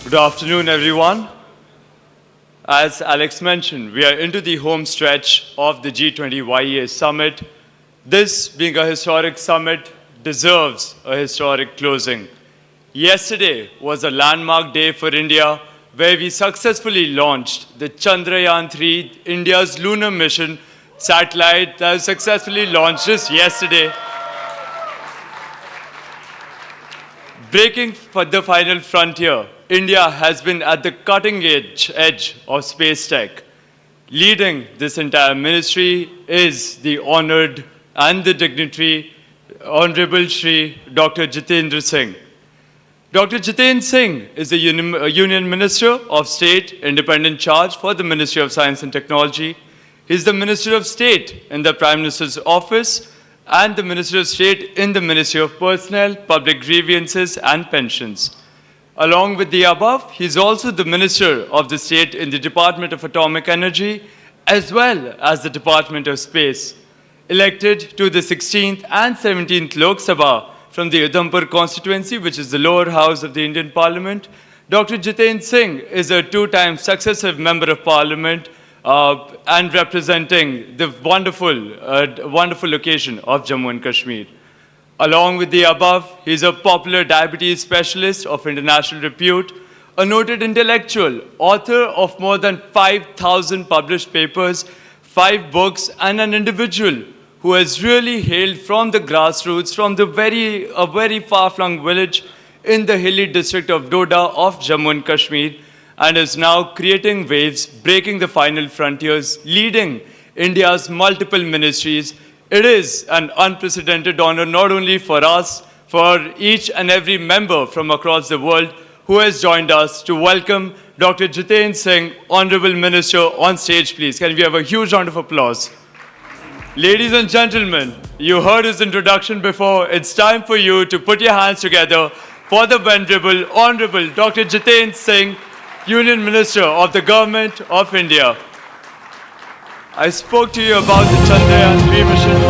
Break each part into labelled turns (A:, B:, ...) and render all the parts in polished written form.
A: Good afternoon, everyone. As Alex mentioned, we are into the home stretch of the G20 YEA summit. This, being a historic summit, deserves a historic closing. Yesterday was a landmark day for India, where we successfully launched the Chandrayaan-3, India's lunar mission satellite that was successfully launched just yesterday. Breaking for the final frontier, India has been at the cutting edge of space tech. Leading this entire ministry is the honored and the dignitary, Honorable Shri Dr. Jitendra Singh. Dr. Jitendra Singh is the Union Minister of State, independent charge for the Ministry of Science and Technology. He is the Minister of State in the Prime Minister's office and the Minister of State in the Ministry of Personnel, Public Grievances and Pensions. Along with the above, he is also the Minister of the State in the Department of Atomic Energy, as well as the Department of Space. Elected to the 16th and 17th Lok Sabha from the Udhampur constituency, which is the lower house of the Indian Parliament, Dr. Jitendra Singh is a two-time successive Member of Parliament and representing the wonderful location of Jammu and Kashmir. Along with the above, he is a popular diabetes specialist of international repute, a noted intellectual, author of more than 5,000 published papers, 5 books, and an individual who has really hailed from the grassroots, from a very far-flung village in the hilly district of Doda of Jammu and Kashmir, and is now creating waves, breaking the final frontiers, leading India's multiple ministries. It is an unprecedented honor not only for us, for each and every member from across the world who has joined us to welcome Dr. Jitendra Singh, Honorable Minister, on stage, please. Can we have a huge round of applause? Ladies and gentlemen, you heard his introduction before. It's time for you to put your hands together for the Venerable, Honorable Dr. Jitendra Singh, Union Minister of the Government of India. I spoke to you about the Chandrayaan-3 mission.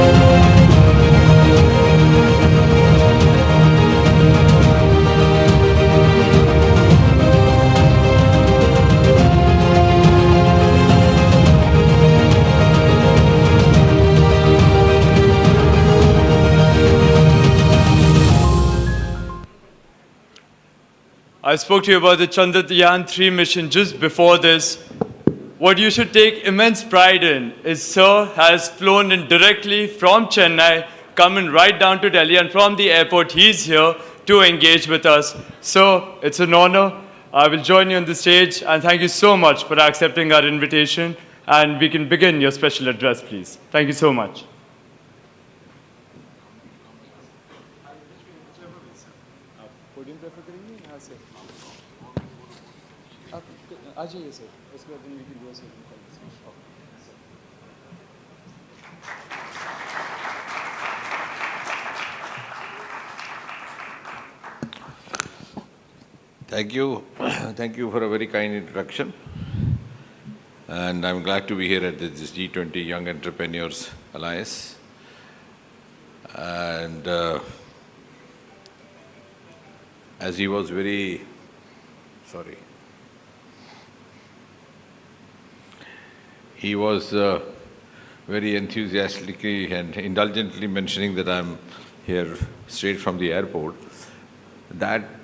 A: I spoke to you about the Chandrayaan-3 mission just before this. What you should take immense pride in is Sir has flown in directly from Chennai, coming right down to Delhi, and from the airport he's here to engage with us. So it's an honor. I will join you on the stage, and thank you so much for accepting our invitation. And we can begin your special address, please. Thank you so much.
B: Thank you. Thank you for a very kind introduction. And I'm glad to be here at this G20 Young Entrepreneurs Alliance. And as he was very enthusiastically and indulgently mentioning that I'm here straight from the airport. That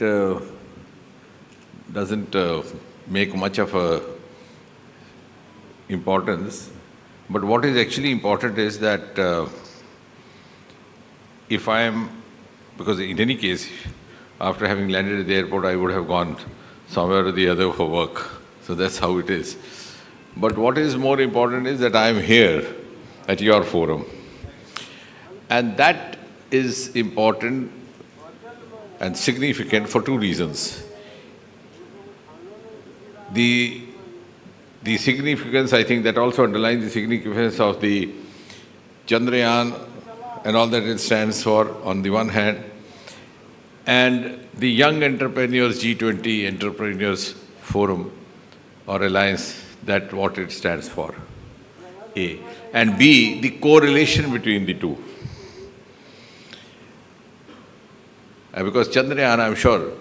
B: doesn't make much of a importance, but what is actually important is that because in any case, after having landed at the airport, I would have gone somewhere or the other for work. So that's how it is. But what is more important is that I am here at your forum. And that is important and significant for 2 reasons. The significance, I think, that also underlines the significance of the Chandrayaan and all that it stands for on the one hand, and the Young Entrepreneurs G20 Entrepreneurs Forum or Alliance, that what it stands for, A. And B, the correlation between the two. Because Chandrayaan, I'm sure,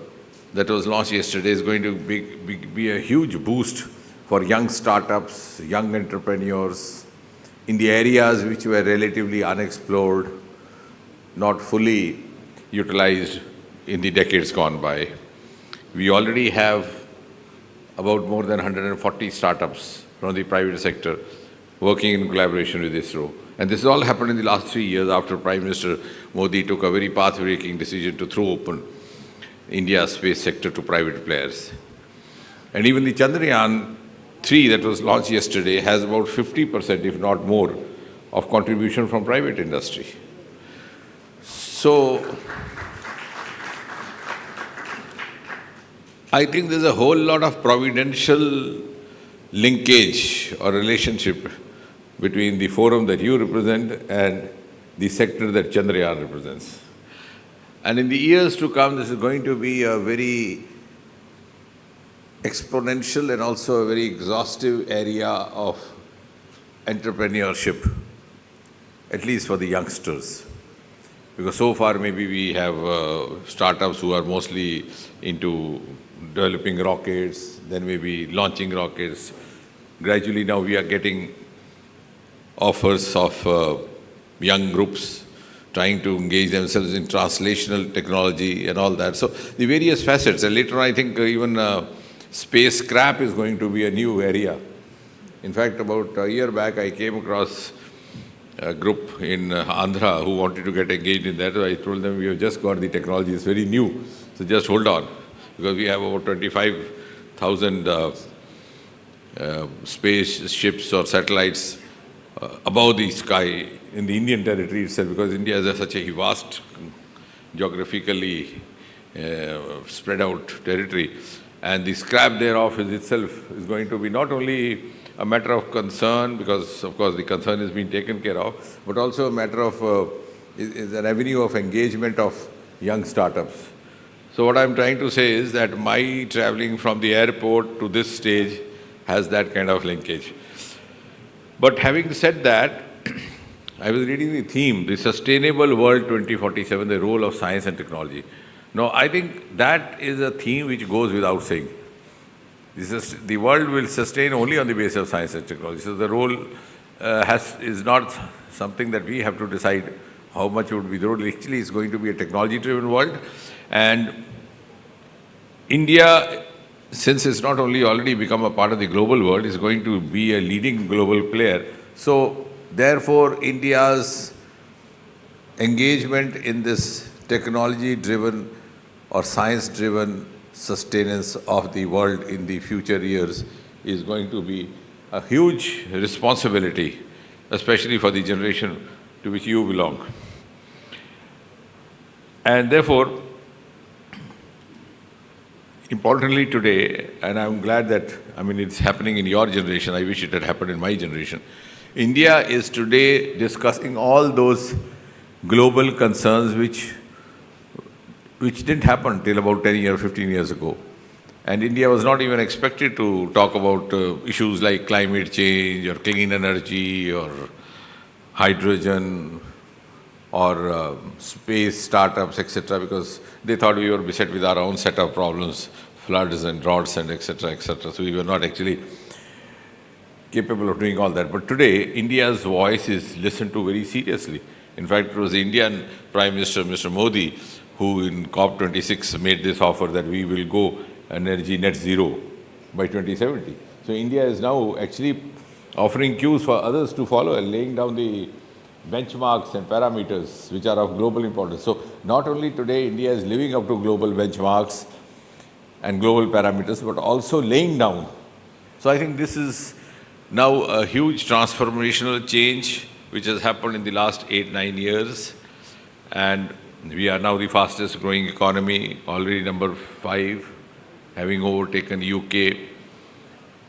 B: that was launched yesterday is going to be a huge boost for young startups, young entrepreneurs in the areas which were relatively unexplored, not fully utilized in the decades gone by. We already have about more than 140 startups from the private sector working in collaboration with ISRO. And this has all happened in the last 3 years after Prime Minister Modi took a very path-breaking decision to throw open India's space sector to private players. And even the Chandrayaan-3 that was launched yesterday has about 50%, if not more, of contribution from private industry. So, I think there's a whole lot of providential linkage or relationship between the forum that you represent and the sector that Chandrayaan represents. And in the years to come, this is going to be a very exponential and also a very exhaustive area of entrepreneurship, at least for the youngsters. Because so far maybe we have startups who are mostly into developing rockets, then maybe launching rockets. Gradually now we are getting offers of young groups trying to engage themselves in translational technology and all that. So the various facets, and later on I think even space scrap is going to be a new area. In fact, about a year back I came across a group in Andhra who wanted to get engaged in that. I told them, we have just got the technology, it's very new, so just hold on. Because we have about 25,000 spaceships or satellites above the sky in the Indian territory itself, because India is such a vast, geographically spread out territory. And the scrap thereof itself is going to be not only a matter of concern, because of course the concern has been taken care of, but also a matter of, is an avenue of engagement of young startups. So what I'm trying to say is that my traveling from the airport to this stage has that kind of linkage. But having said that, I was reading the theme, the Sustainable World 2047, the role of science and technology. Now, I think that is a theme which goes without saying. The world will sustain only on the basis of science and technology. So the role is not something that we have to decide how much would be the role. Actually, it's going to be a technology-driven world. And India, since it's not only already become a part of the global world, is going to be a leading global player. So, therefore, India's engagement in this technology-driven or science-driven sustenance of the world in the future years is going to be a huge responsibility, especially for the generation to which you belong. And therefore, importantly today, and I'm glad that, it's happening in your generation, I wish it had happened in my generation, India is today discussing all those global concerns which didn't happen till about 10 years, 15 years ago. And India was not even expected to talk about issues like climate change or clean energy or hydrogen or space startups, etc., because they thought we were beset with our own set of problems, floods and droughts and etc., etc. So we were not actually capable of doing all that. But today, India's voice is listened to very seriously. In fact, it was the Indian Prime Minister, Mr. Modi, who in COP26 made this offer that we will go energy net zero by 2070. So India is now actually offering cues for others to follow and laying down the benchmarks and parameters which are of global importance. So not only today India is living up to global benchmarks and global parameters, but also laying down. So I think this is now a huge transformational change which has happened in the last 8-9 years. And we are now the fastest growing economy, already number 5, having overtaken UK.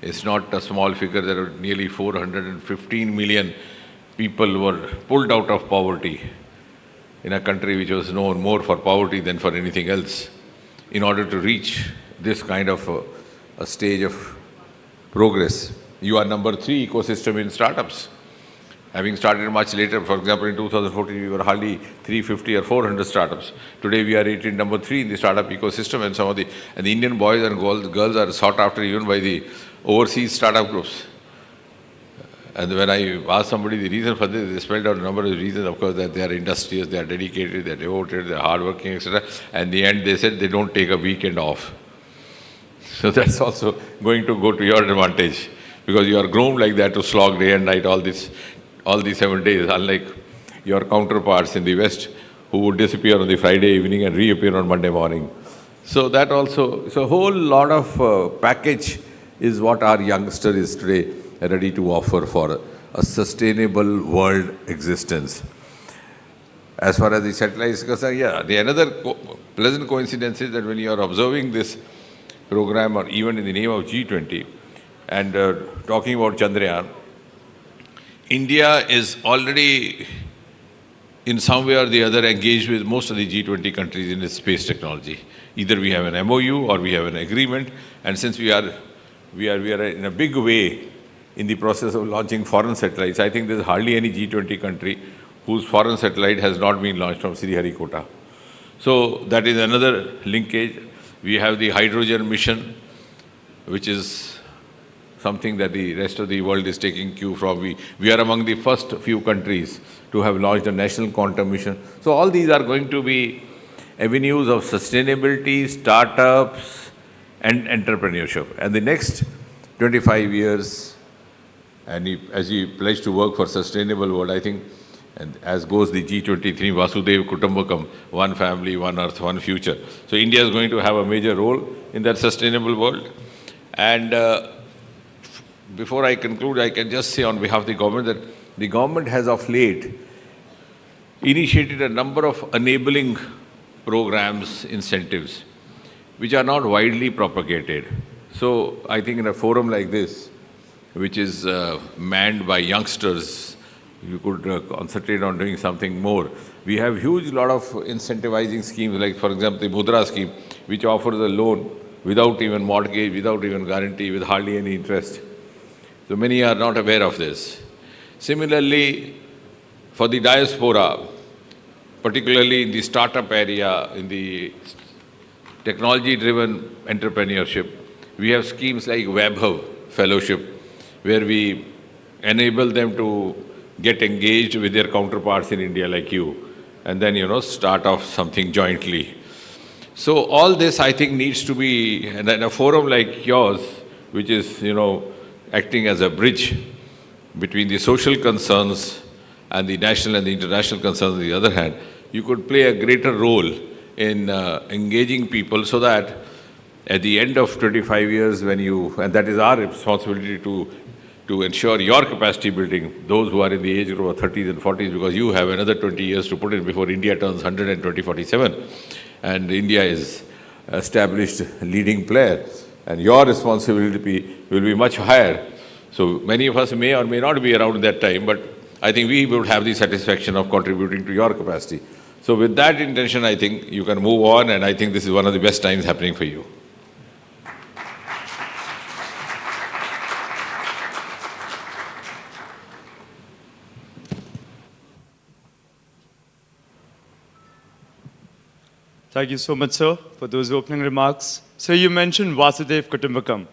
B: It's not a small figure. There are nearly 415 million people were pulled out of poverty in a country which was known more for poverty than for anything else in order to reach this kind of a stage of progress. You are number 3 ecosystem in startups. Having started much later, for example, in 2014, we were hardly 350 or 400 startups. Today, we are rated number 3 in the startup ecosystem, and and the Indian boys and girls are sought after even by the overseas startup groups. And when I asked somebody the reason for this, they spelled out a number of reasons, of course, that they are industrious, they are dedicated, they are devoted, they are hardworking, etc. And in the end, they said they don't take a weekend off. So that's also going to go to your advantage, because you are groomed like that to slog day and night all these 7 days, unlike your counterparts in the West who would disappear on the Friday evening and reappear on Monday morning. So that also, so a whole lot of package is what our youngster is today ready to offer for a sustainable world existence. As far as the satellite is concerned, yeah, the another pleasant coincidence is that when you are observing this program, or even in the name of G20, and talking about Chandrayaan, India is already in some way or the other engaged with most of the G20 countries in its space technology. Either we have an MOU or we have an agreement, and since we are in a big way in the process of launching foreign satellites, I think there's hardly any G20 country whose foreign satellite has not been launched from Sriharikota. So that is another linkage. We have the hydrogen mission, which is something that the rest of the world is taking cue from. We are among the first few countries to have launched a national quantum mission. So all these are going to be avenues of sustainability, startups, and entrepreneurship. And the next 25 years, and as we pledge to work for sustainable world, I think, and as goes the G20 theme, Vasudev Kutumbakam, one family, one earth, one future. So India is going to have a major role in that sustainable world. And before I conclude, I can just say on behalf of the government that the government has of late initiated a number of enabling programs, incentives, which are not widely propagated. So I think in a forum like this, which is manned by youngsters, you could concentrate on doing something more. We have huge lot of incentivizing schemes, like for example the Mudra scheme, which offers a loan without even mortgage, without even guarantee, with hardly any interest. So many are not aware of this. Similarly, for the diaspora, particularly in the startup area, in the technology-driven entrepreneurship, we have schemes like WebHub Fellowship, where we enable them to get engaged with their counterparts in India like you, and then, start off something jointly. So all this, I think, needs to be, and in a forum like yours, which is, acting as a bridge between the social concerns and the national and the international concerns on the other hand, you could play a greater role in engaging people, so that at the end of 25 years, and that is our responsibility to ensure your capacity building, those who are in the age group of 30s and 40s, because you have another 20 years to put in before India turns 100 in 2047. And India is established leading player, and your responsibility will be much higher. So many of us may or may not be around that time, but I think we would have the satisfaction of contributing to your capacity. So with that intention, I think you can move on, and I think this is one of the best times happening for you.
A: Thank you so much, sir, for those opening remarks. So you mentioned Vasudev Kutumbakam.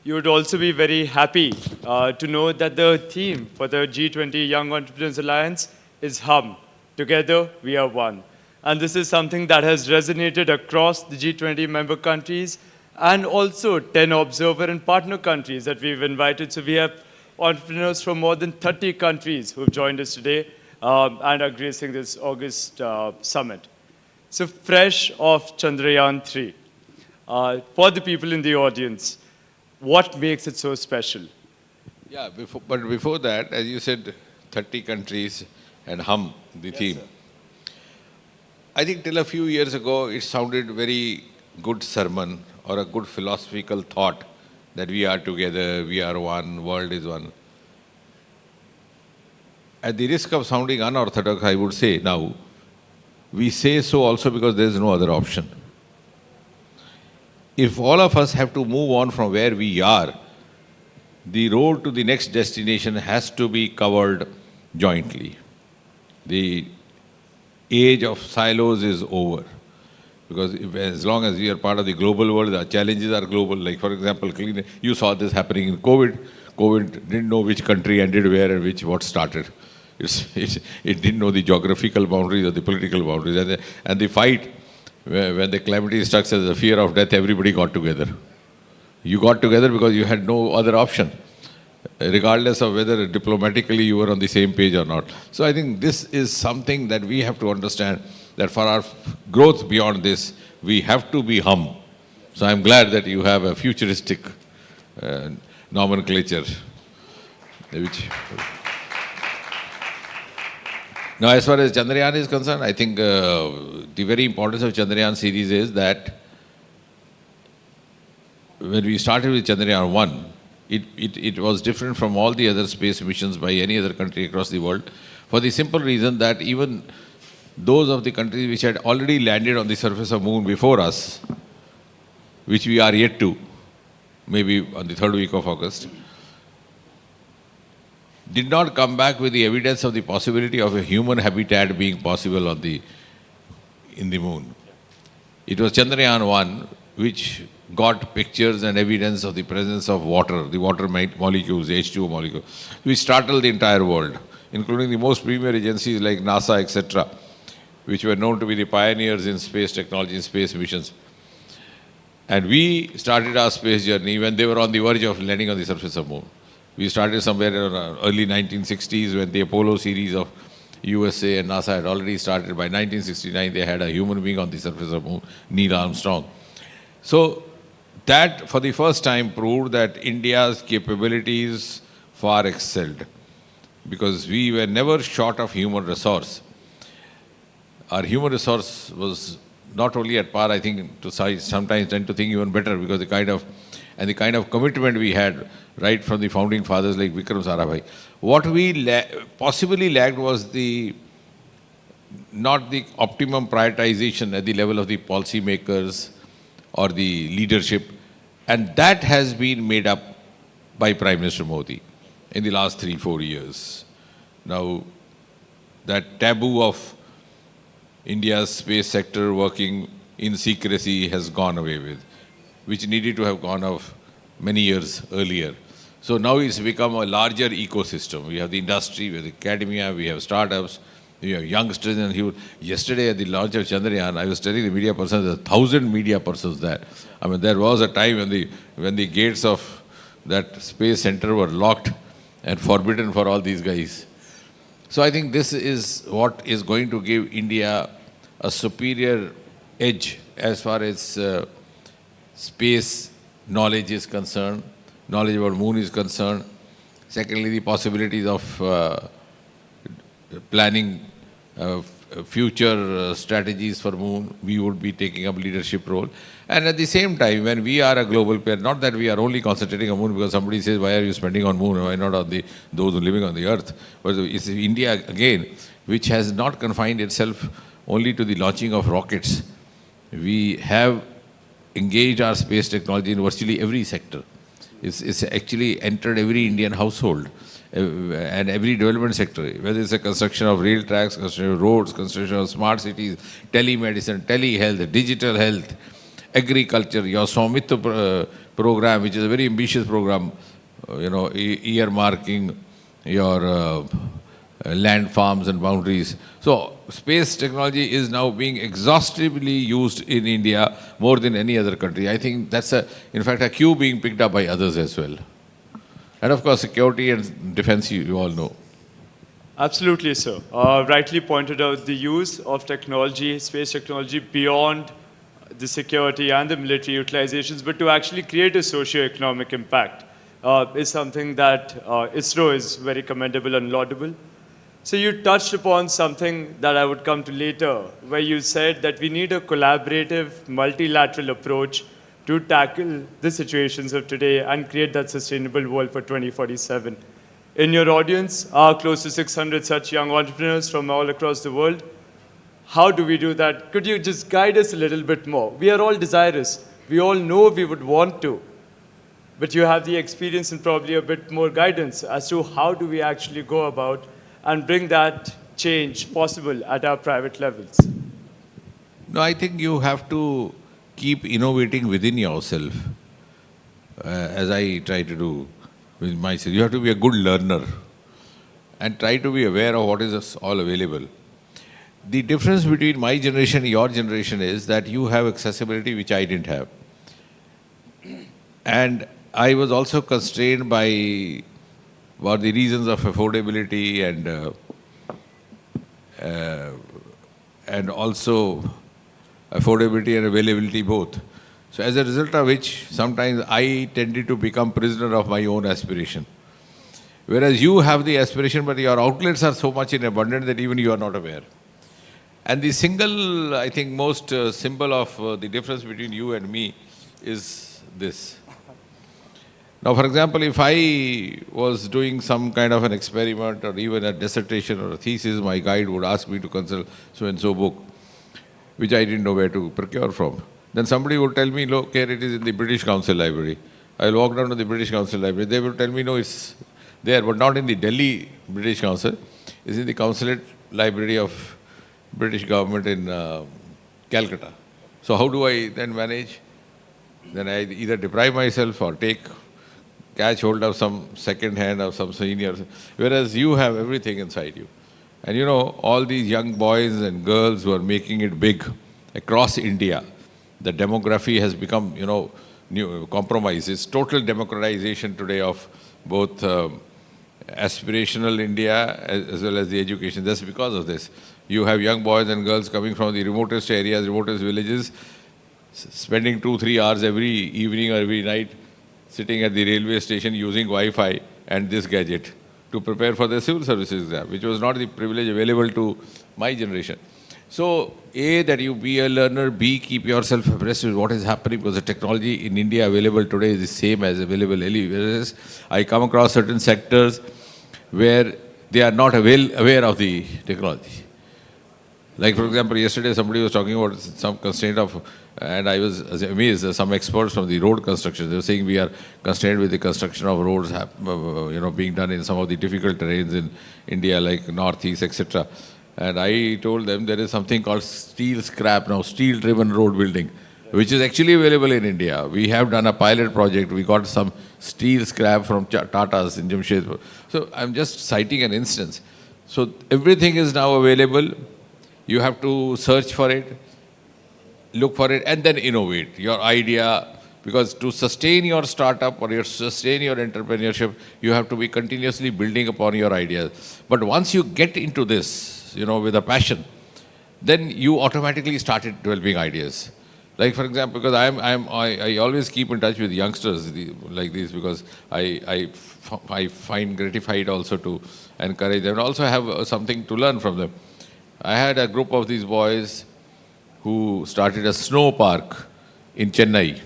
A: You would also be very happy to know that the theme for the G20 Young Entrepreneurs Alliance is HUM. Together, we are one. And this is something that has resonated across the G20 member countries and also 10 observer and partner countries that we've invited. So we have entrepreneurs from more than 30 countries who've joined us today and are gracing this August summit. So fresh off Chandrayaan 3, for the people in the audience, what makes it so special?
B: Yeah, but before that, as you said, 30 countries and HUM, the theme.
A: Sir.
B: I think till a few years ago, it sounded very good sermon or a good philosophical thought that we are together, we are one, world is one. At the risk of sounding unorthodox, I would say now, we say so also because there is no other option. If all of us have to move on from where we are, the road to the next destination has to be covered jointly. The age of silos is over. Because as long as we are part of the global world, the challenges are global. Like, for example, you saw this happening in COVID. COVID didn't know which country ended where and what started. It didn't know the geographical boundaries or the political boundaries. And the fight, when the calamity struck as the fear of death, everybody got together. You got together because you had no other option, regardless of whether diplomatically you were on the same page or not. So I think this is something that we have to understand, that for our growth beyond this, we have to be hum. So I'm glad that you have a futuristic nomenclature. Now, as far as Chandrayaan is concerned, I think the very importance of Chandrayaan series is that when we started with Chandrayaan 1, it was different from all the other space missions by any other country across the world, for the simple reason that even those of the countries which had already landed on the surface of moon before us, which we are yet to, maybe on the 3rd week of August, did not come back with the evidence of the possibility of a human habitat being possible on in the moon. It was Chandrayaan 1 which got pictures and evidence of the presence of water, the water molecules, the H2O molecule, which startled the entire world, including the most premier agencies like NASA, etc., which were known to be the pioneers in space technology and space missions. And we started our space journey when they were on the verge of landing on the surface of the moon. We started somewhere in early 1960s when the Apollo series of USA and NASA had already started. By 1969, they had a human being on the surface of the moon, Neil Armstrong. So that, for the first time, proved that India's capabilities far excelled, because we were never short of human resource. Our human resource was not only at par, I think, to sometimes tend to think even better, because the kind of commitment we had right from the founding fathers like Vikram Sarabhai. What we possibly lacked was not the optimum prioritization at the level of the policymakers or the leadership, and that has been made up by Prime Minister Modi in the last 3-4 years. Now, that taboo of India's space sector working in secrecy has gone away with, which needed to have gone off many years earlier. So now it's become a larger ecosystem. We have the industry, we have the academia, we have startups, we have youngsters. And yesterday at the launch of Chandrayaan, I was telling the media persons, there are 1,000 media persons there. I mean, there was a time when the gates of that space center were locked and forbidden for all these guys. So I think this is what is going to give India a superior edge as far as space knowledge is concerned, knowledge about moon is concerned. Secondly, the possibilities of planning future strategies for moon, we would be taking up leadership role. And at the same time, when we are a global player, not that we are only concentrating on moon because somebody says, why are you spending on moon, why not on those who are living on the earth? But it's India, again, which has not confined itself only to the launching of rockets. We have engaged our space technology in virtually every sector. It's actually entered every Indian household and every development sector, whether it's a construction of rail tracks, construction of roads, construction of smart cities, telemedicine, telehealth, digital health, agriculture, your Swamitra program, which is a very ambitious program, earmarking your land farms and boundaries. So space technology is now being exhaustively used in India more than any other country. I think that's in fact a cue being picked up by others as well. And of course, security and defense, you all know.
A: Absolutely, sir. Rightly pointed out the use of technology, space technology, beyond the security and the military utilizations, but to actually create a socio-economic impact is something that ISRO is very commendable and laudable. So you touched upon something that I would come to later, where you said that we need a collaborative, multilateral approach to tackle the situations of today and create that sustainable world for 2047. In your audience are close to 600 such young entrepreneurs from all across the world. How do we do that? Could you just guide us a little bit more? We are all desirous. We all know we would want to. But you have the experience and probably a bit more guidance as to how do we actually go about and bring that change possible at our private levels?
B: No, I think you have to keep innovating within yourself, as I try to do with myself. You have to be a good learner and try to be aware of what is all available. The difference between my generation and your generation is that you have accessibility which I didn't have. And I was also constrained by for the reasons of affordability and also affordability and availability both. So as a result of which, sometimes I tended to become prisoner of my own aspiration. Whereas you have the aspiration, but your outlets are so much in abundance that even you are not aware. And the single, I think, most symbol of the difference between you and me is this. Now, for example, if I was doing some kind of an experiment or even a dissertation or a thesis, my guide would ask me to consult so-and-so book, which I didn't know where to procure from. Then somebody would tell me, look, here it is in the British Council Library. I'll walk down to the British Council Library. They will tell me, no, it's there, but not in the Delhi British Council. It's in the Consulate Library of British government in Calcutta. So how do I then manage? Then I either deprive myself or catch hold of some second hand of some senior, whereas you have everything inside you. And you know, all these young boys and girls who are making it big across India, the demography has become, new compromise. It's total democratization today of both aspirational India as well as the education. That's because of this. You have young boys and girls coming from the remotest areas, remotest villages, spending 2-3 hours every evening or every night sitting at the railway station using Wi-Fi and this gadget to prepare for the civil services exam, which was not the privilege available to my generation. So, A, that you be a learner, B, keep yourself abreast with what is happening, because the technology in India available today is the same as available anywhere else. I come across certain sectors where they are not aware of the technology. Like, for example, yesterday somebody was talking about some constraint of, and I was amazed, some experts from the road construction, they were saying we are constrained with the construction of roads being done in some of the difficult terrains in India, like northeast, etc. And I told them there is something called steel scrap now, steel-driven road building, which is actually available in India. We have done a pilot project. We got some steel scrap from Tata's in Jamshedpur. So I'm just citing an instance. So everything is now available. You have to search for it, look for it, and then innovate your idea. Because to sustain your startup or sustain your entrepreneurship, you have to be continuously building upon your ideas. But once you get into this, with a passion, then you automatically started developing ideas. Like, for example, because I always keep in touch with youngsters like these, because I find gratified also to encourage them and also have something to learn from them. I had a group of these boys who started a snow park in Chennai.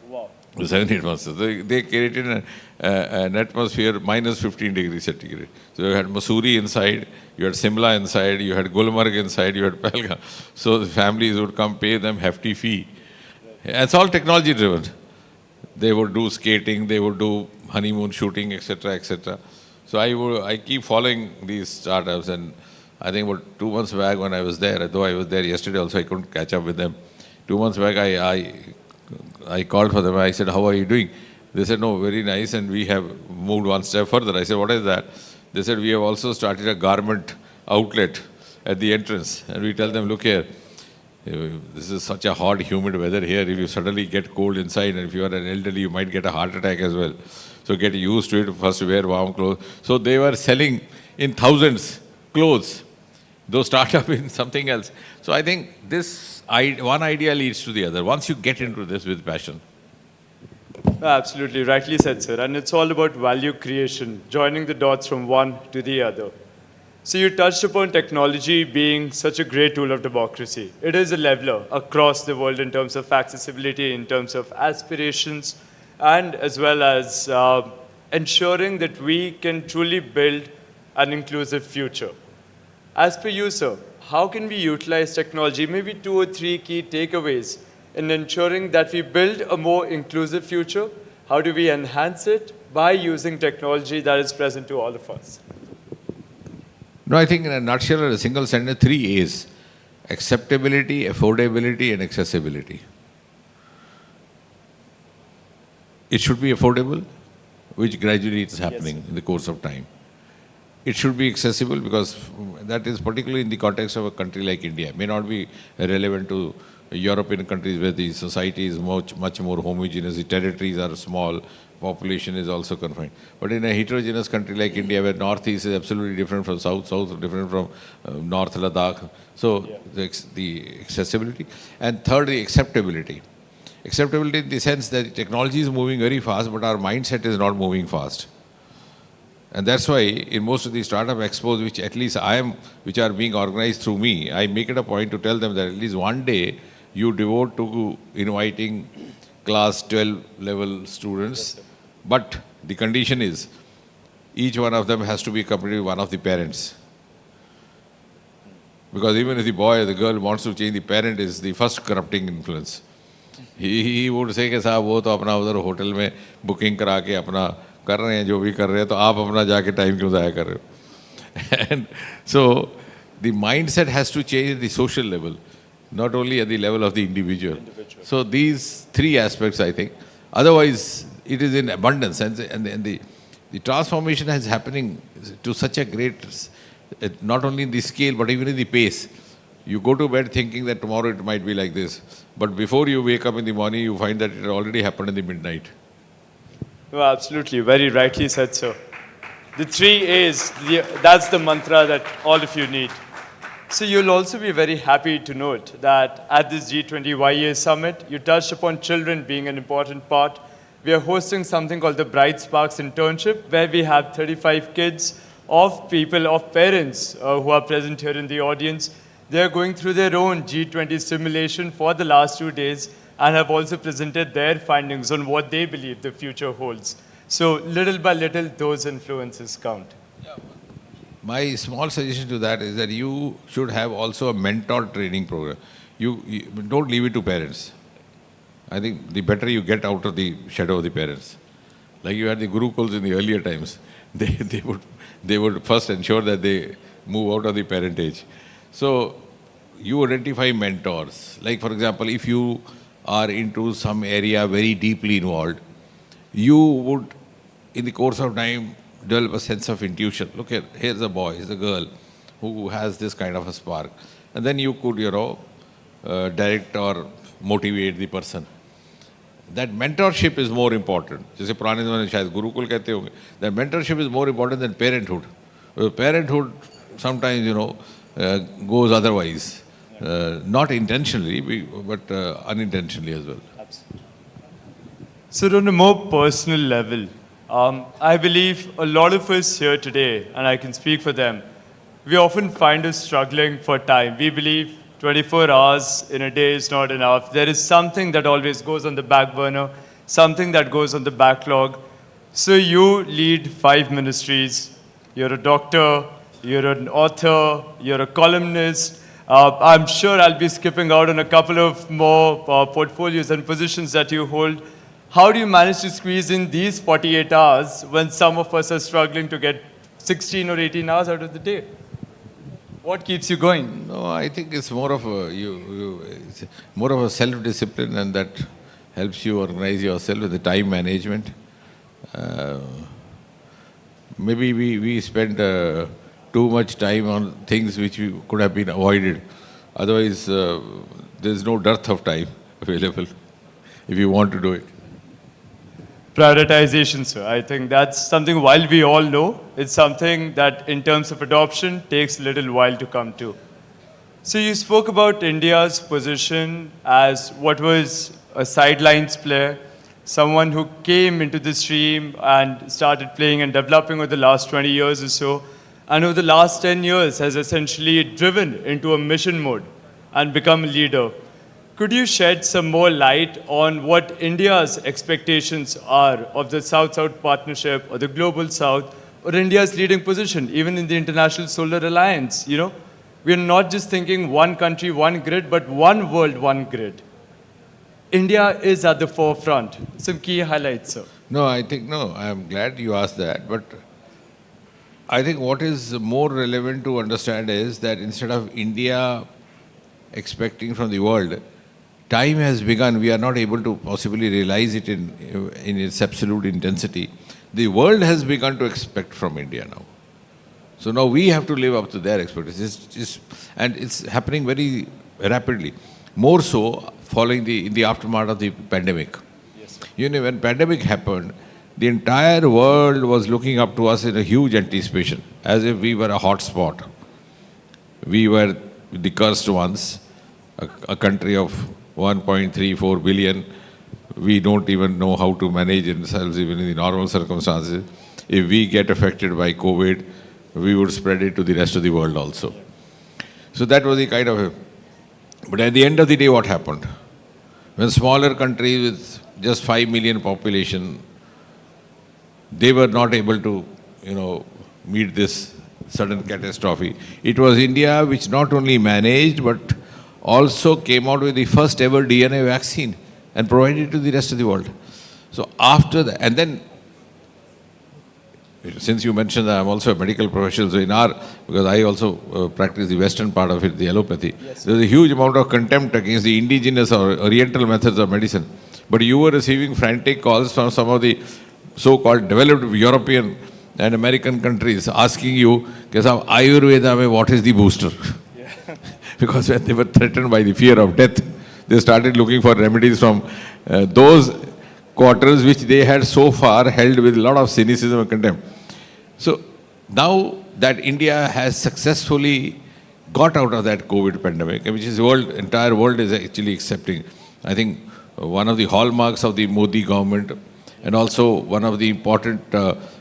A: Wow.
B: 7-8 months. They created an atmosphere minus 15 degrees centigrade. So you had Mussoorie inside, you had Simla inside, you had Gulmarg inside, you had Pahalgam. So the families would come pay them hefty fee. And it's all technology driven. They would do skating, they would do honeymoon shooting, etc., etc. So I keep following these startups, and I think about 2 months back when I was there, though I was there yesterday also, I couldn't catch up with them. 2 months back, I called for them. I said, how are you doing? They said, no, very nice, and we have moved one step further. I said, what is that? They said, we have also started a garment outlet at the entrance. And we tell them, look here, this is such a hot, humid weather here. If you suddenly get cold inside, and if you are an elderly, you might get a heart attack as well. So get used to it, first wear warm clothes. So they were selling in thousands clothes, though startup in something else. So I think this one idea leads to the other, once you get into this with passion.
A: Absolutely, rightly said, sir. And it's all about value creation, joining the dots from one to the other. So you touched upon technology being such a great tool of democracy. It is a leveler across the world in terms of accessibility, in terms of aspirations, and as well as ensuring that we can truly build an inclusive future. As per you, sir, how can we utilize technology, maybe 2 or 3 key takeaways in ensuring that we build a more inclusive future? How do we enhance it by using technology that is present to all of us?
B: No, I think in a nutshell, in a single sentence, 3 A's: acceptability, affordability, and accessibility. It should be affordable, which gradually is happening in the course of time. It should be accessible because that is particularly in the context of a country like India. It may not be relevant to European countries where the society is much more homogeneous, the territories are small, population is also confined. But in a heterogeneous country like India, where Northeast is absolutely different from South, South is different from North Ladakh. So the accessibility. And third, the acceptability. Acceptability in the sense that technology is moving very fast, but our mindset is not moving fast. And that's why in most of the startup expos, which at least which are being organized through me, I make it a point to tell them that at least one day you devote to inviting class 12 level students. But the condition is, each one of them has to be accompanied with one of the parents. Because even if the boy or the girl wants to change, the parent is the first corrupting influence. He would say कि साहब वो तो अपना उधर hotel में booking करा के अपना कर रहे हैं जो भी कर रहे हैं तो आप अपना जाके टाइम क्यों ज़ाया कर रहे हो? And so the mindset has to change at the social level, not only at the level of the individual. So these 3 aspects, I think. Otherwise, it is in abundance, and the transformation is happening to such a great, not only in the scale but even in the pace. You go to bed thinking that tomorrow it might be like this, but before you wake up in the morning, you find that it already happened in the midnight.
A: No, absolutely. Very rightly said, sir. The 3 A's, that's the mantra that all of you need. So you'll also be very happy to note that at this G20 YEA summit, you touched upon children being an important part. We are hosting something called the Bright Sparks Internship, where we have 35 kids of parents who are present here in the audience. They are going through their own G20 simulation for the last 2 days and have also presented their findings on what they believe the future holds. So little by little, those influences count.
B: My small suggestion to that is that you should have also a mentor training program. You don't leave it to parents. I think the better you get out of the shadow of the parents. Like you had the Gurukuls in the earlier times, they would first ensure that they move out of the parentage. So you identify mentors. Like for example, if you are into some area very deeply involved, you would, in the course of time, develop a sense of intuition. Look here, here's a boy, here's a girl who has this kind of a spark. And then you could, direct or motivate the person. That mentorship is more important. जैसे पुराने ज़माने में शायद गुरुकुल कहते होंगे. That mentorship is more important than parenthood. Parenthood sometimes, goes otherwise. Not intentionally, but unintentionally as well.
A: Absolutely. So on a more personal level, I believe a lot of us here today, and I can speak for them, we often find us struggling for time. We believe 24 hours in a day is not enough. There is something that always goes on the back burner, something that goes on the backlog. So you lead 5 ministries. You're a doctor, you're an author, you're a columnist. I'm sure I'll be skipping out on a couple of more portfolios and positions that you hold. How do you manage to squeeze in these 48 hours when some of us are struggling to get 16 or 18 hours out of the day? What keeps you going?
B: No, I think it's more of it's more of a self-discipline, and that helps you organize yourself with the time management. Maybe we spend too much time on things which could have been avoided. Otherwise, there's no dearth of time available if you want to do it.
A: Prioritization, sir. I think that's something, while we all know, it's something that in terms of adoption takes a little while to come to. So you spoke about India's position as what was a sidelines player, someone who came into the stream and started playing and developing over the last 20 years or so, and over the last 10 years has essentially driven into a mission mode and become a leader. Could you shed some more light on what India's expectations are of the South-South partnership or the Global South or India's leading position, even in the International Solar Alliance? We're not just thinking one country, one grid, but one world, one grid. India is at the forefront. Some key highlights, sir.
B: No, I'm glad you asked that, but I think what is more relevant to understand is that instead of India expecting from the world, time has begun. We are not able to possibly realize it in its absolute intensity. The world has begun to expect from India now. So now we have to live up to their expectations. And it's happening very rapidly. More so following in the aftermath of the pandemic.
A: Yes.
B: You know, when pandemic happened, the entire world was looking up to us in a huge anticipation, as if we were a hot spot. We were the cursed ones, a country of 1.34 billion. We don't even know how to manage ourselves even in the normal circumstances. If we get affected by COVID, we would spread it to the rest of the world also. So that was the kind of... But at the end of the day, what happened? When smaller countries with just 5 million population, they were not able to, meet this sudden catastrophe. It was India which not only managed, but also came out with the first ever DNA vaccine and provided it to the rest of the world. So after that, and then, since you mentioned that I'm also a medical professional, so because I also practice the western part of it, the allopathy, yes. There's a huge amount of contempt against the indigenous or oriental methods of medicine. But you were receiving frantic calls from some of the so-called developed European and American countries asking you, Ayurveda, what is the booster? Yeah. Because when they were threatened by the fear of death, they started looking for remedies from those quarters which they had so far held with a lot of cynicism and contempt. So now that India has successfully got out of that COVID pandemic, which is entire world is actually accepting, I think one of the hallmarks of the Modi government and also one of the important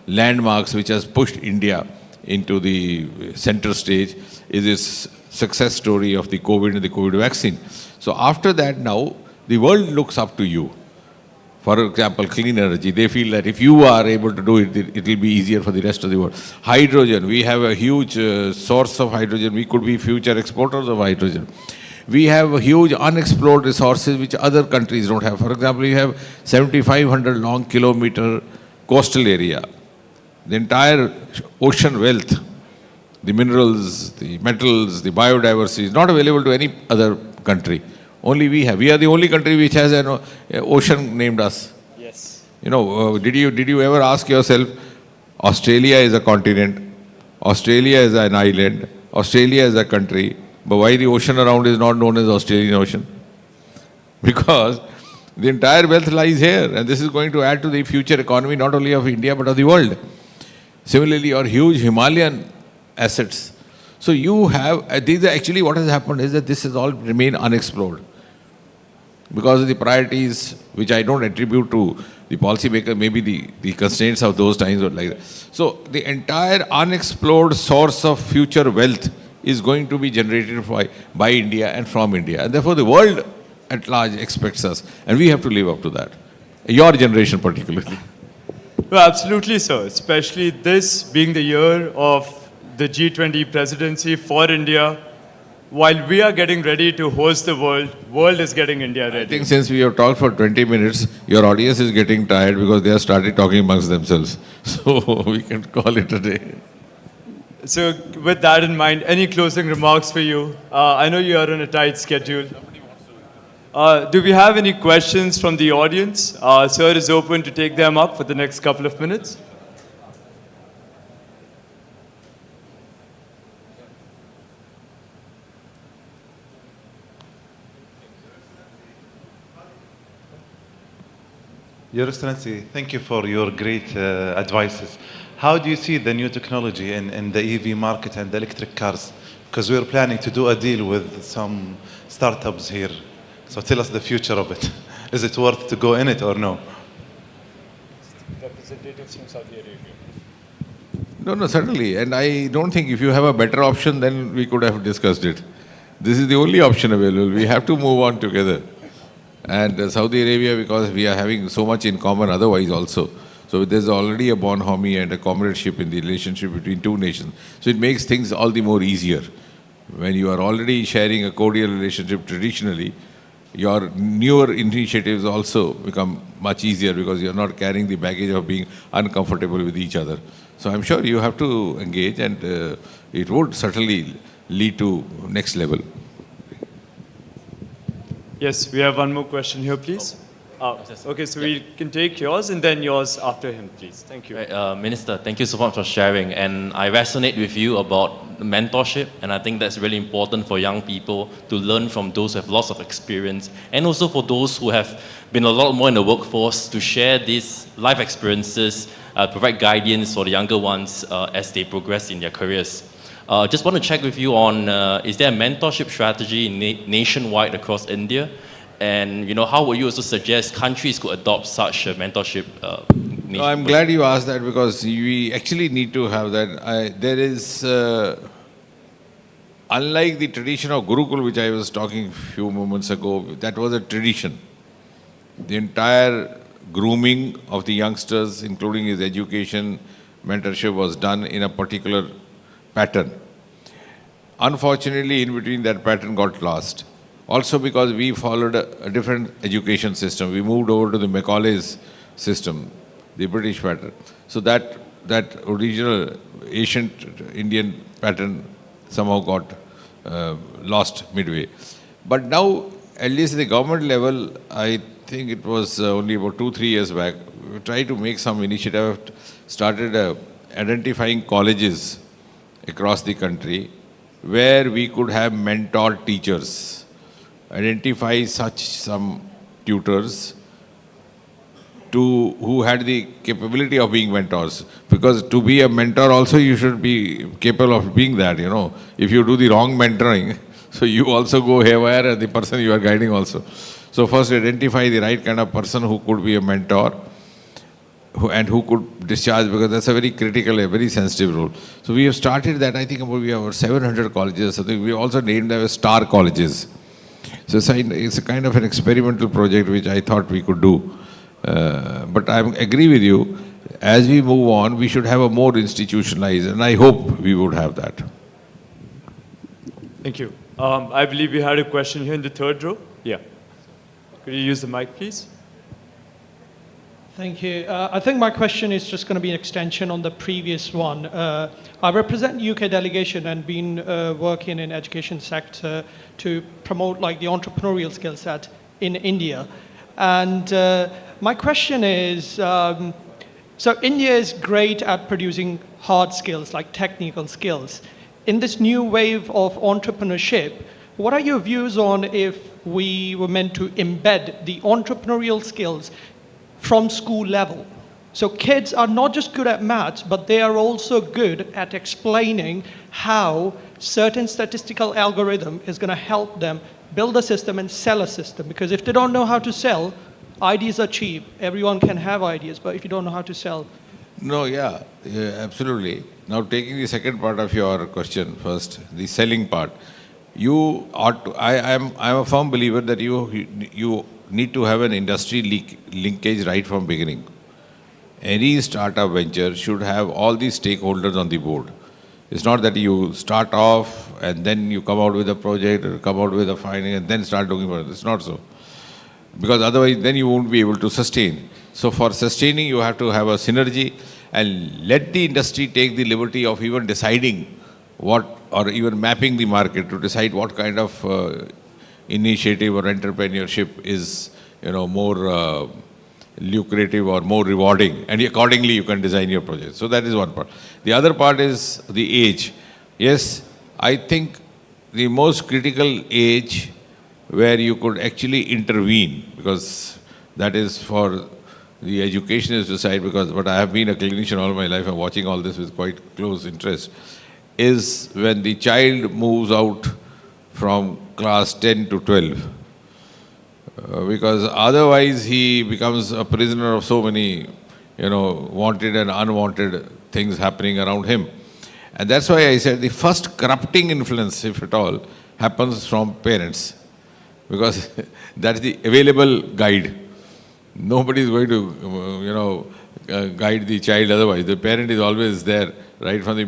B: landmarks which has pushed India into the center stage is this success story of the COVID and the COVID vaccine. So after that now, the world looks up to you. For example, clean energy, they feel that if you are able to do it, it will be easier for the rest of the world. Hydrogen, we have a huge source of hydrogen. We could be future exporters of hydrogen. We have huge unexplored resources which other countries don't have. For example, we have 7,500 long kilometer coastal area. The entire ocean wealth, the minerals, the metals, the biodiversity is not available to any other country. Only we have. We are the only country which has an ocean named us.
A: Yes.
B: Did you ever ask yourself, Australia is a continent, Australia is an island, Australia is a country, but why the ocean around is not known as Australian Ocean? Because the entire wealth lies here, and this is going to add to the future economy not only of India but of the world. Similarly, your huge Himalayan assets. So you have, these are actually what has happened is that this has all remained unexplored. Because of the priorities, which I don't attribute to the policymaker, maybe the constraints of those times were like that. So the entire unexplored source of future wealth is going to be generated by India and from India. And therefore the world at large expects us. And we have to live up to that. Your generation particularly.
A: Well, absolutely, sir. Especially this being the year of the G20 presidency for India. While we are getting ready to host the world is getting India ready.
B: I think since we have talked for 20 minutes, your audience is getting tired because they have started talking amongst themselves. So we can call it a day.
A: So with that in mind, any closing remarks for you? I know you are on a tight schedule. Do we have any questions from the audience? Sir is open to take them up for the next couple of minutes.
C: Your Excellency, thank you for your great advices. How do you see the new technology in the EV market and the electric cars? Because we're planning to do a deal with some startups here. So tell us the future of it. Is it worth to go in it or no?
A: Representatives from Saudi Arabia.
B: No, certainly. And I don't think if you have a better option, then we could have discussed it. This is the only option available. We have to move on together. And Saudi Arabia, because we are having so much in common otherwise also. So there's already a bonhomie and a comradeship in the relationship between two nations. So it makes things all the more easier. When you are already sharing a cordial relationship traditionally, your newer initiatives also become much easier because you're not carrying the baggage of being uncomfortable with each other. So I'm sure you have to engage, and it would certainly lead to next level.
A: Yes, we have one more question here, please. Okay, so we can take yours and then yours after him, please. Thank you.
D: Right, Minister, thank you so much for sharing. And I resonate with you about mentorship, and I think that's really important for young people to learn from those who have lots of experience, and also for those who have been a lot more in the workforce to share these life experiences, provide guidance for the younger ones as they progress in their careers. Just want to check with you on, is there a mentorship strategy nationwide across India? And how would you also suggest countries could adopt such a mentorship?
B: No, I'm glad you asked that because we actually need to have that. There is, unlike the tradition of Gurukul, which I was talking a few moments ago, that was a tradition. The entire grooming of the youngsters, including his education, mentorship, was done in a particular pattern. Unfortunately, in between, that pattern got lost. Also because we followed a different education system. We moved over to the Macaulay's system, the British pattern. So that original ancient Indian pattern somehow got lost midway. But now, at least at the government level, I think it was only about 2-3 years back, we tried to make some initiative, started identifying colleges across the country where we could have mentor teachers, identify some tutors who had the capability of being mentors. Because to be a mentor also, you should be capable of being that, If you do the wrong mentoring, so you also go haywire as the person you are guiding also. So first identify the right kind of person who could be a mentor and who could discharge, because that's a very critical, a very sensitive role. So we have started that. I think we have over 700 colleges. So we also named them as star colleges. So it's a kind of an experimental project which I thought we could do. But I agree with you, as we move on, we should have a more institutionalized, and I hope we would have that.
A: Thank you. I believe we had a question here in the third row. Yeah. Could you use the mic, please?
E: Thank you. I think my question is just going to be an extension on the previous one. I represent UK delegation and been working in education sector to promote the entrepreneurial skill set in India. And my question is, so India is great at producing hard skills like technical skills. In this new wave of entrepreneurship, what are your views on if we were meant to embed the entrepreneurial skills from school level? So kids are not just good at maths, but they are also good at explaining how certain statistical algorithm is going to help them build a system and sell a system. Because if they don't know how to sell, ideas are cheap. Everyone can have ideas, but if you don't know how to sell.
B: No, yeah, absolutely. Now taking the second part of your question first, the selling part. You ought to, I'm a firm believer that you need to have an industry linkage right from beginning. Any startup venture should have all these stakeholders on the board. It's not that you start off and then you come out with a project or come out with a finding and then start looking for it. It's not so. Because otherwise then you won't be able to sustain. So for sustaining you have to have a synergy and let the industry take the liberty of even deciding what, or even mapping the market to decide what kind of initiative or entrepreneurship is more lucrative or more rewarding, and accordingly you can design your project. So that is one part. The other part is the age. Yes, I think the most critical age where you could actually intervene, because that is for the educationists to decide, but I have been a clinician all my life and watching all this with quite close interest, is when the child moves out from class 10 to 12. Because otherwise he becomes a prisoner of so many, wanted and unwanted things happening around him. And that's why I said the first corrupting influence, if at all, happens from parents. Because that's the available guide. Nobody is going to, guide the child otherwise. The parent is always there, right from the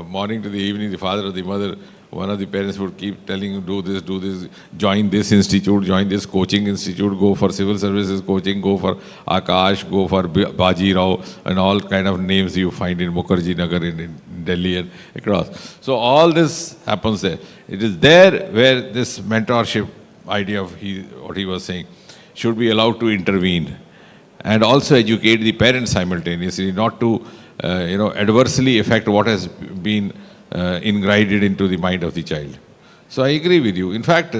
B: morning to the evening, the father or the mother one of the parents would keep telling you, do this, join this institute, join this coaching institute, go for civil services coaching, go for Akash, go for Baji Rao, and all kind of names you find in Mukherjee Nagar in Delhi and across. So all this happens there. It is there where this mentorship idea of what he was saying should be allowed to intervene and also educate the parents simultaneously, not to adversely affect what has been ingrained into the mind of the child. So I agree with you. In fact,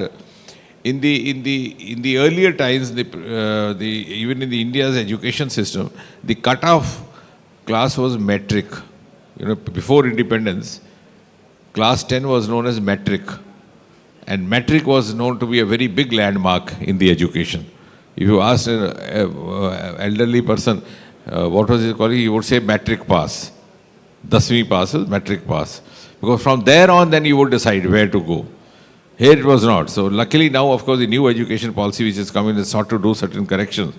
B: in the earlier times, even in the India's education system, the cutoff class was metric. Before independence, class 10 was known as metric, and metric was known to be a very big landmark in the education. If you ask an elderly person what was his quality, he would say metric pass. Dasmi pass is metric pass. Because from there on, then you would decide where to go. Here it was not. So luckily now, of course, the new education policy which has come in is sought to do certain corrections.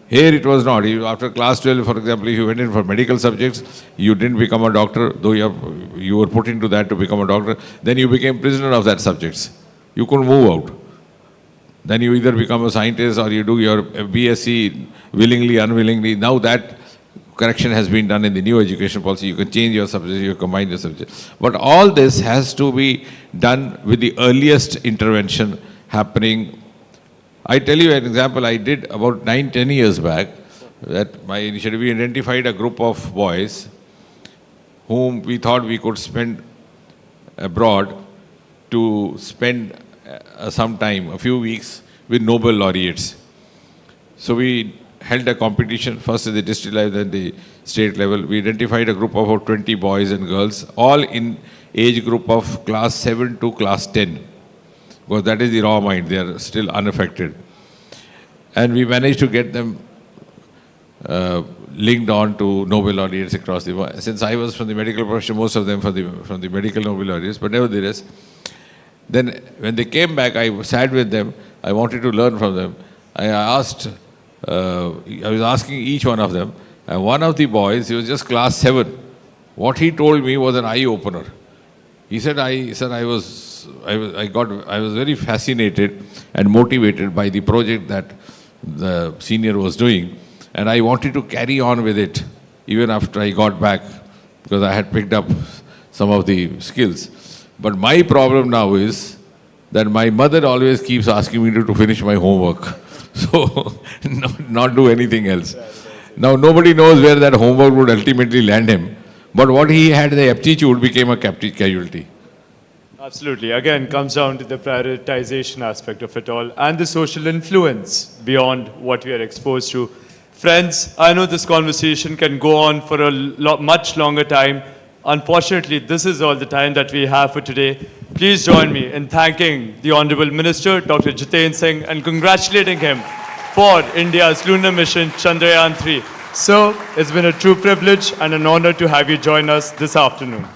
B: Here it was not. After class 12, for example, if you went in for medical subjects, you didn't become a doctor, though you were put into that to become a doctor, then you became prisoner of that subjects. You couldn't move out. Then you either become a scientist or you do your BSc willingly, unwillingly. Now that correction has been done in the new education policy. You can change your subjects, you combine your subjects. But all this has to be done with the earliest intervention happening. I tell you an example I did about 9-10 years back, that my initiative, we identified a group of boys whom we thought we could spend abroad to spend some time, a few weeks, with Nobel laureates. So we held a competition, first at the district level, then the state level. We identified a group of about 20 boys and girls, all in age group of class 7 to class 10. Because that is the raw mind, they are still unaffected. And we managed to get them linked on to Nobel laureates across the world. Since I was from the medical profession, most of them from the medical Nobel laureates, but nevertheless, then when they came back, I sat with them, I wanted to learn from them. I was asking each one of them, and one of the boys, he was just class 7. What he told me was an eye-opener. He said, I was very fascinated and motivated by the project that the senior was doing, and I wanted to carry on with it even after I got back, because I had picked up some of the skills. But my problem now is that my mother always keeps asking me to finish my homework. So, not do anything else. Now, nobody knows where that homework would ultimately land him. But what he had, the aptitude, became a casualty.
A: Absolutely. Again, comes down to the prioritization aspect of it all and the social influence beyond what we are exposed to. Friends, I know this conversation can go on for a much longer time. Unfortunately, this is all the time that we have for today. Please join me in thanking the Honorable Minister, Dr. Jitendra Singh, and congratulating him for India's lunar mission, Chandrayaan-3. So, it's been a true privilege and an honor to have you join us this afternoon.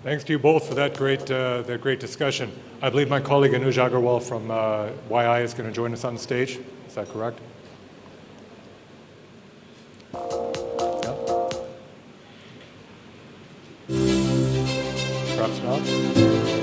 F: Thanks to you both for that great discussion. I believe my colleague Anuj Agarwal from YI is going to join us on stage. Is that correct? Yeah. Perhaps not.